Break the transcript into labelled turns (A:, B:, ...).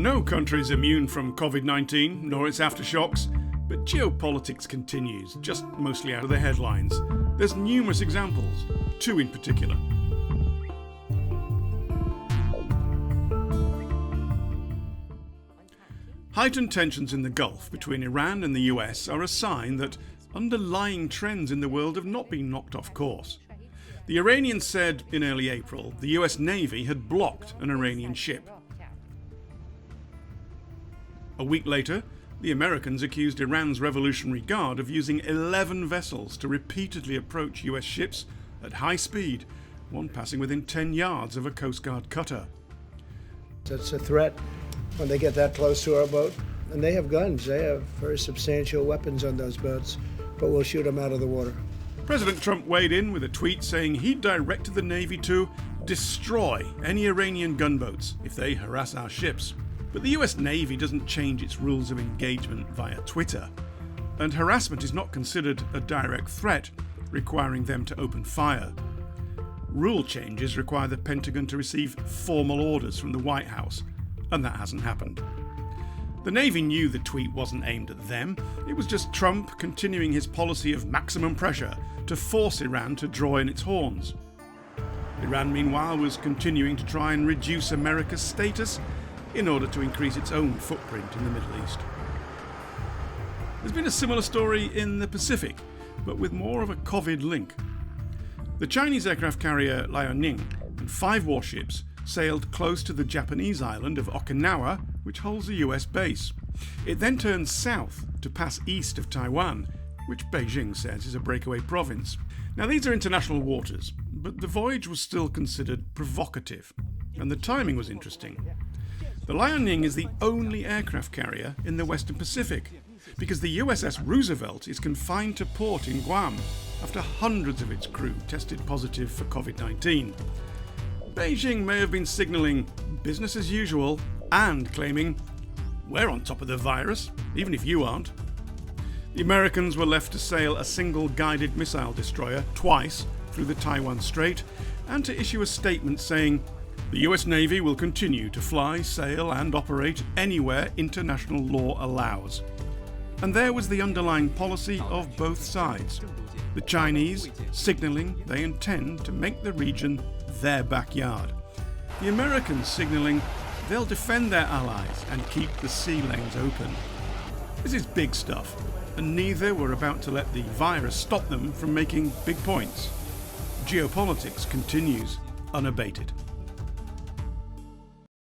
A: No country is immune from COVID-19, nor its aftershocks, but geopolitics continues, just mostly out of the headlines. There's numerous examples, two in particular. Heightened tensions in the Gulf between Iran and the US are a sign that underlying trends in the world have not been knocked off course. The Iranians said in early April the US Navy had blocked an Iranian ship. A week later, the Americans accused Iran's Revolutionary Guard of using 11 vessels to repeatedly approach US ships at high speed, one passing within 10 yards of a Coast Guard cutter.
B: It's a threat when they get that close to our boat. And they have guns. They have very substantial weapons on those boats, but we'll shoot them out of the water.
A: President Trump weighed in with a tweet saying he directed the Navy to destroy any Iranian gunboats if they harass our ships. But the US Navy doesn't change its rules of engagement via Twitter, and harassment is not considered a direct threat, requiring them to open fire. Rule changes require the Pentagon to receive formal orders from the White House, and that hasn't happened. The Navy knew the tweet wasn't aimed at them, it was just Trump continuing his policy of maximum pressure to force Iran to draw in its horns. Iran, meanwhile, was continuing to try and reduce America's status in order to increase its own footprint in the Middle East. There's been a similar story in the Pacific, but with more of a COVID link. The Chinese aircraft carrier Liaoning and 5 warships sailed close to the Japanese island of Okinawa, which holds a US base. It then turned south to pass east of Taiwan, which Beijing says is a breakaway province. Now, these are international waters, but the voyage was still considered provocative, and the timing was interesting. The Liaoning is the only aircraft carrier in the Western Pacific, because the USS Roosevelt is confined to port in Guam after hundreds of its crew tested positive for COVID-19. Beijing may have been signalling business as usual and claiming, we're on top of the virus, even if you aren't. The Americans were left to sail a single guided missile destroyer twice through the Taiwan Strait and to issue a statement saying the US Navy will continue to fly, sail and operate anywhere international law allows. And there was the underlying policy of both sides. The Chinese signalling they intend to make the region their backyard. The Americans signalling they'll defend their allies and keep the sea lanes open. This is big stuff, and neither were about to let the virus stop them from making big points. Geopolitics continues unabated.